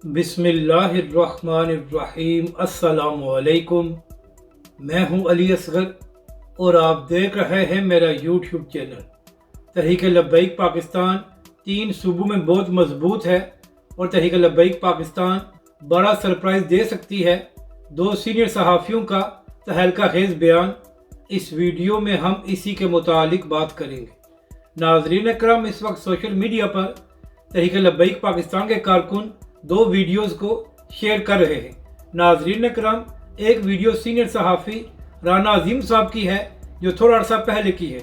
बिस्मिल्लाहिर्रहमानिर्रहीम। अस्सलाम वालेकुम। मैं हूं अली असगर और आप देख रहे हैं मेरा यूट्यूब चैनल। तहरीक लब्बैक पाकिस्तान 3 सूबों में बहुत मजबूत है और तहरीक लब्बैक पाकिस्तान बड़ा सरप्राइज़ दे सकती है। 2 सीनियर सहाफ़ियों का तहलका खेज़ बयान। इस वीडियो में हम इसी के मुतालिक बात करेंगे। नाज़रीन अकरम, इस वक्त सोशल मीडिया पर तहरीक लब्बैक पाकिस्तान के कारकुन 2 वीडियोस को शेयर कर रहे हैं। नाज़रीन अकरम, एक वीडियो सीनियर सहाफ़ी राना अजीम साहब की है जो थोड़ा अर्सा पहले की है।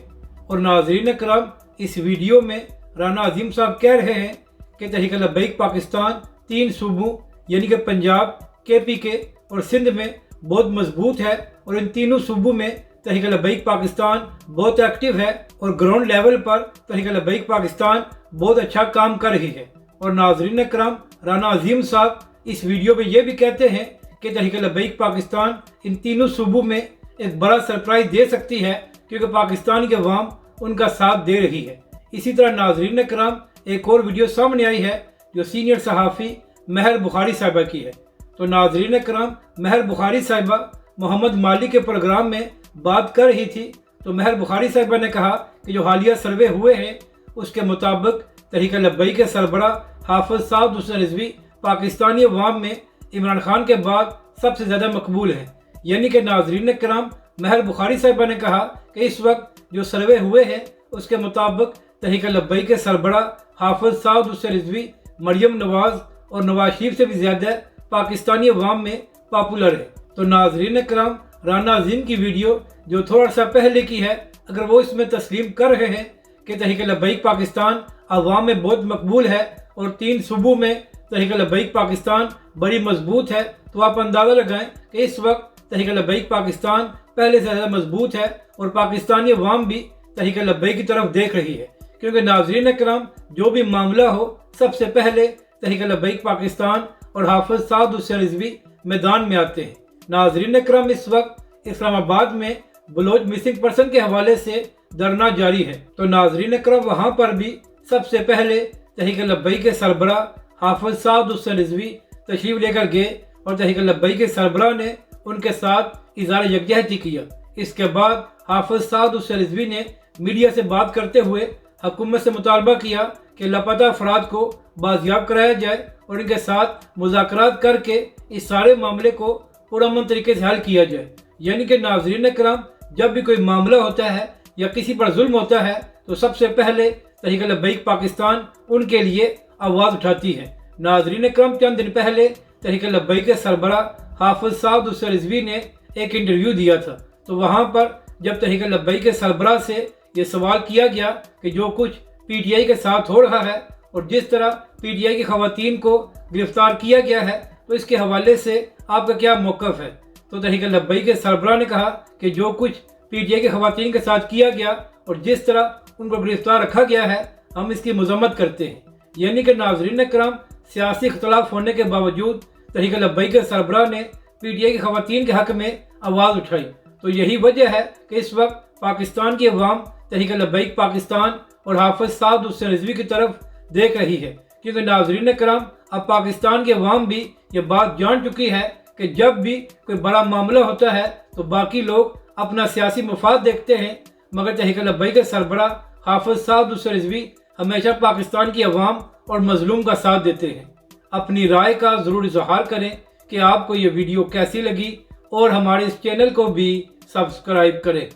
और नाज़रीन अकरम, इस वीडियो में राना अजीम साहब कह रहे हैं कि तहरीक लब्बैक पाकिस्तान 3 सूबों यानी कि पंजाब, KPK और सिंध में बहुत मजबूत है और इन तीनों सूबों में तहरीक लब्बैक पाकिस्तान बहुत एक्टिव है और ग्राउंड लेवल पर तहरीक लब्बैक पाकिस्तान बहुत अच्छा काम कर रही है। और नाज़रीन अकरम, राना अजीम साहब इस वीडियो में ये भी कहते हैं कि तहरीक लब्बैक पाकिस्तान इन तीनों सूबों में एक बड़ा सरप्राइज़ दे सकती है क्योंकि पाकिस्तान की अवाम उनका साथ दे रही है। इसी तरह नाज़रीन अकरम, एक और वीडियो सामने आई है जो सीनियर सहाफ़ी महर बुखारी साहिबा की है। तो नाज़रीन अकरम, महर बुखारी साहिबा मोहम्मद माली के प्रोग्राम में बात कर रही थी। तो महर बुखारी साहिबा ने कहा कि जो हालिया सर्वे हुए हैं उसके मुताबिक तहरीक लब्बैक के सरबरा हाफिज साद हुसैन रिजवी पाकिस्तानी अवाम में इमरान खान के बाद सबसे ज़्यादा मकबूल है। यानी कि नाज़रीन करम, महर बुखारी साहिबा ने कहा कि इस वक्त जो सर्वे हुए हैं उसके मुताबिक तहरीक लब्बैक के सरबरा हाफिज साद हुसैन रिजवी मरियम नवाज़ और नवाज शरीफ से भी ज़्यादा पाकिस्तानी अवाम में पॉपुलर है। तो नाज़रीन करम, राना अजीम की वीडियो जो थोड़ा सा पहले की है, अगर वो इसमें तस्लीम कर रहे हैं कि तहरीक लब्बैक पाकिस्तान अवाम में बहुत मकबूल है और 3 सूबों में तहरीक लब्बैक पाकिस्तान बड़ी मजबूत है, तो आप अंदाज़ा लगाएं कि इस वक्त तहरीक लब्बैक पाकिस्तान पहले से ज़्यादा मजबूत है और पाकिस्तानी अवाम भी तहरीक लब्बैक की तरफ देख रही है। क्योंकि नाज़रीन करम, जो भी मामला हो, सबसे पहले तहरीक लब्बैक पाकिस्तान और हाफिज साद हुसैन रिजवी मैदान में आते हैं। नाज़रीन करम, इस वक्त इस्लामाबाद में बलोच मिसिंग पर्सन के हवाले से धरना जारी है। तो नाज़रीन करम, वहाँ पर भी सबसे पहले तहरीक लब्बैक के सरबरा हाफिज साद हुसैन रिजवी तशरीफ लेकर गए और तहरीक लब्बैक के सरबरा ने उनके साथ इज़हार यकजहती किया। इसके बाद हाफिज साद हुसैन रिजवी ने मीडिया से बात करते हुए हुकूमत से मुतालबा किया कि लापता अफराद को बाजियाब कराया जाए और इनके साथ मुज़ाकरात करके इस सारे मामले को पुरअमन तरीके से हल किया जाए। यानी कि नाज़रीन करम, जब भी कोई मामला होता है या किसी पर जुल्म होता है तो सबसे पहले तहरीक लब्बैक पाकिस्तान उनके लिए आवाज़ उठाती है। नाज़रीन करम, चंद दिन पहले तहरीक लब्बैक के सरबरा हाफिज साद हुसैन रिजवी ने एक इंटरव्यू दिया था। तो वहाँ पर जब तहरीक लब्बैक के सरबरा से ये सवाल किया गया कि जो कुछ PTI के साथ हो रहा है और जिस तरह PTI की खवातीन को गिरफ्तार किया गया है, तो इसके हवाले से आपका क्या मौक़िफ़ है। तो तहरीक लब्बैक के सरबरा ने कहा कि जो कुछ PTI की खवातीन के साथ किया गया और जिस तरह उनको गिरफ्तार रखा गया है, हम इसकी मजम्मत करते हैं। यानी कि नाज़रीन करम, सियासी इख्तलाफ होने के बावजूद तहरीक लब्बैक के सरबरा ने PTI की खवातीन के हक़ में आवाज़ उठाई। तो यही वजह है कि इस वक्त पाकिस्तान की अवाम तहरीक लब्बैक पाकिस्तान और हाफिज साद हुसैन रिजवी की तरफ देख रही है। क्योंकि नाज़रीन करम, अब पाकिस्तान की अवाम भी ये बात जान चुकी है कि जब भी कोई बड़ा मामला होता है तो बाकी लोग अपना सियासी मफाद देखते हैं, मगर तहरीक लब्बैक के सरबरा हाफिज साद हुसैन रिजवी हमेशा पाकिस्तान की अवाम और मजलूम का साथ देते हैं। अपनी राय का ज़रूर इज़हार करें कि आपको ये वीडियो कैसी लगी और हमारे इस चैनल को भी सब्सक्राइब करें।